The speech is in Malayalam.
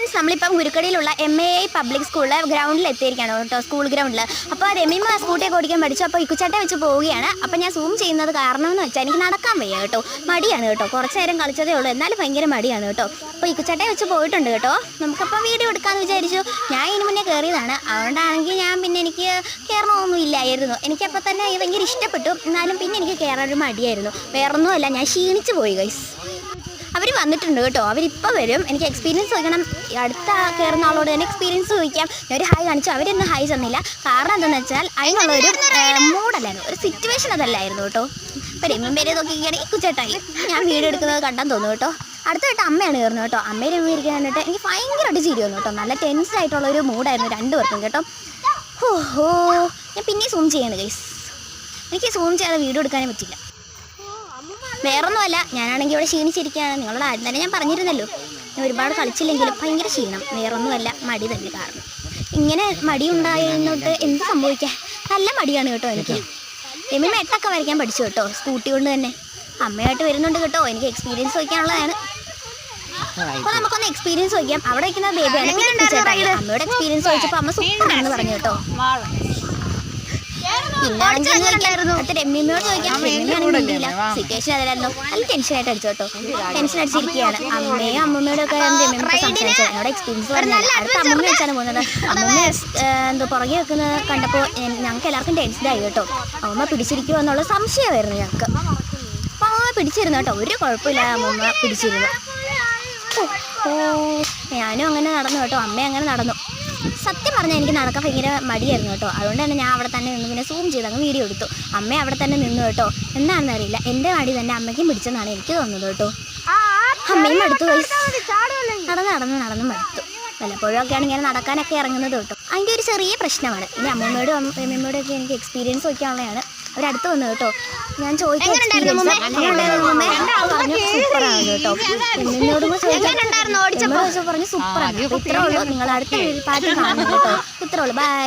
ഫ്രണ്ട്സ്, നമ്മളിപ്പം ഗുരുക്കടിയിലുള്ള MAI പബ്ലിക് സ്കൂളിലെ ഗ്രൗണ്ടിൽ എത്തിയിരിക്കുകയാണ് കേട്ടോ, സ്കൂൾ ഗ്രൗണ്ടിൽ. അപ്പോൾ രമ്യമ്മ സ്കൂട്ടിയൊക്കെ ഓടിക്കാൻ പഠിച്ചു. അപ്പോൾ ഇക്കുച്ചട്ട വെച്ച് പോവുകയാണ്. അപ്പോൾ ഞാൻ സൂം ചെയ്യുന്നത് കാരണം എന്ന് വെച്ചാൽ എനിക്ക് നടക്കാൻ വയ്യ കേട്ടോ, മടിയാണ് കേട്ടോ. കുറച്ച് നേരം കളിച്ചതേ ഉള്ളൂ, എന്നാലും ഭയങ്കര മടിയാണ് കേട്ടോ. അപ്പോൾ ഇക്കുച്ചട്ട വെച്ച് പോയിട്ടുണ്ട് കേട്ടോ. നമുക്കപ്പോൾ വീഡിയോ എടുക്കാമെന്ന് വിചാരിച്ചു. ഞാൻ ഇതിന് മുന്നേ കയറിയതാണ്, അതുകൊണ്ടാണെങ്കിൽ ഞാൻ പിന്നെ എനിക്ക് കയറണമൊന്നും ഇല്ലായിരുന്നു. എനിക്കപ്പോൾ തന്നെ ഭയങ്കര ഇഷ്ടപ്പെട്ടു, എന്നാലും പിന്നെ എനിക്ക് കയറാനൊരു മടിയായിരുന്നു. വേറൊന്നുമല്ല, ഞാൻ ക്ഷീണിച്ച് പോയി ഗൈസ്. അവർ വന്നിട്ടുണ്ട് കേട്ടോ, അവരിപ്പോൾ വരും. എനിക്ക് എക്സ്പീരിയൻസ് ചോദിക്കണം, അടുത്ത കയറുന്ന ആളോട് തന്നെ എക്സ്പീരിയൻസ് ചോദിക്കാം. ഞാൻ ഒരു ഹായ് കാണിച്ചു, അവരൊന്നും ഹായ് തന്നില്ല. കാരണം എന്താണെന്ന് വെച്ചാൽ അതിനുള്ളൊരു മൂഡല്ലായിരുന്നു, ഒരു സിറ്റുവേഷൻ അതല്ലായിരുന്നു കേട്ടോ. ഇപ്പോൾ രമ്യം പേരെ നോക്കിക്കുകയാണെങ്കിൽ കുച്ചേട്ടായി ഞാൻ വീഡിയോ എടുക്കുന്നത് കണ്ടാൻ തോന്നുന്നു കേട്ടോ. അടുത്തായിട്ട് അമ്മയാണ് കയറുന്നത് കേട്ടോ. അമ്മയെ രമ്യം ഇരിക്കാൻ കണ്ടിട്ട് എനിക്ക് ഭയങ്കരമായിട്ട് ചിരി വന്നു കേട്ടോ. നല്ല ടെൻസ്ഡ് ആയിട്ടുള്ളൊരു മൂഡായിരുന്നു രണ്ടുപേർക്കും കേട്ടോ. ഓഹോ, ഞാൻ പിന്നെ സൂം ചെയ്യാണ് ഗൈസ്. എനിക്ക് സൂം ചെയ്യാതെ വീഡിയോ എടുക്കാനേ പറ്റില്ല. വേറൊന്നുമല്ല, ഞാനാണെങ്കിൽ ഇവിടെ ക്ഷീണിച്ചിരിക്കുകയാണ്. നിങ്ങളോട് ആദ്യം തന്നെ ഞാൻ പറഞ്ഞിരുന്നല്ലോ, ഞാൻ ഒരുപാട് കളിച്ചില്ലെങ്കിലും ഭയങ്കര ക്ഷീണം. വേറൊന്നുമല്ല, മടി തന്നെ കാരണം. ഇങ്ങനെ മടി ഉണ്ടായിരുന്നിട്ട് എന്ത് സംഭവിക്കാൻ, നല്ല മടിയാണ് കേട്ടോ എനിക്ക്. രമ്യം 8 വരയ്ക്കാൻ പഠിച്ചു കേട്ടോ, സ്കൂട്ടി കൊണ്ട് തന്നെ. അമ്മയായിട്ട് വരുന്നുണ്ട് കേട്ടോ, എനിക്ക് എക്സ്പീരിയൻസ് ചോദിക്കാനുള്ളതാണ്. അപ്പോൾ നമുക്കൊന്ന് എക്സ്പീരിയൻസ് ചോദിക്കാം. അവിടെ വയ്ക്കുന്ന ബേബിയാണ്. അമ്മയോട് എക്സ്പീരിയൻസ് ചോദിച്ചപ്പോൾ അമ്മ സൂപ്പറാണെന്ന് പറഞ്ഞു കേട്ടോ. പിന്നെ രമ്യമ്മയോട് ചോദിക്കാം, സിറ്റുവേഷൻ അതല്ലായിരുന്നു. നല്ല ടെൻഷനായിട്ട് അടിച്ചു കേട്ടോ, ടെൻഷൻ അടിച്ചിരിക്കുകയാണ്. അമ്മമ്മയോട് ഒക്കെ രമ്യമ്മ സംസാരിച്ചത് എന്നോട് എക്സ്പീരിയൻസ് പറഞ്ഞാൽ അടുത്ത അമ്മമ്മ വെച്ചാണ് പോകുന്നത്. അമ്മമ്മ എന്തോ പുറകെ വെക്കുന്നത് കണ്ടപ്പോൾ ഞങ്ങൾക്ക് എല്ലാവർക്കും ടെൻഷനായി കേട്ടോ. അമ്മമ്മ പിടിച്ചിരിക്കുമോ എന്നുള്ള സംശയമായിരുന്നു ഞങ്ങൾക്ക്. അപ്പോൾ അമ്മമ്മ പിടിച്ചിരുന്നു കേട്ടോ, ഒരു കുഴപ്പമില്ല, അമ്മമ്മ പിടിച്ചിരുന്നു. ഞാനും അങ്ങനെ നടന്നു കേട്ടോ, അമ്മ അങ്ങനെ നടന്നു. സത്യം പറഞ്ഞാൽ എനിക്ക് നടക്കാൻ ഭയങ്കര മടിയായിരുന്നു കേട്ടോ. അതുകൊണ്ട് തന്നെ ഞാൻ അവിടെ തന്നെ നിന്ന് പിന്നെ സൂം ചെയ്ത് അങ്ങ് വീഡിയോ എടുത്തു. അമ്മ അവിടെ തന്നെ നിന്നു കേട്ടോ. എന്താണെന്ന് അറിയില്ല, എൻ്റെ മടി തന്നെ അമ്മയ്ക്കും പിടിച്ചെന്നാണ് എനിക്ക് തോന്നുന്നത് കേട്ടോ. അമ്മയും മടുത്തു, നടന്ന് മടുത്തു. വല്ലപ്പോഴൊക്കെയാണ് ഇങ്ങനെ നടക്കാനൊക്കെ ഇറങ്ങുന്നത് കേട്ടോ. അതിൻ്റെ ഒരു ചെറിയ പ്രശ്നമാണ്. ഇനി അമ്മമ്മയോടും അമ്മമ്മയോടൊക്കെ എനിക്ക് എക്സ്പീരിയൻസ് ചോദിക്കാനുള്ളതാണ്. അവരടുത്ത് വന്നു കേട്ടോ. ഞാൻ ചോദിക്കാൻ പറഞ്ഞു സൂപ്പറാണ് കേട്ടോ. എന്നോട് ചോദിച്ചാൽ പറഞ്ഞു സൂപ്പറാണ്. ഇത്രേ ഉള്ളൂ, നിങ്ങൾ അടുത്ത പാട്ട് കാണുന്നു കേട്ടോ. ഇത്രേ ഉള്ളൂ, ബൈ.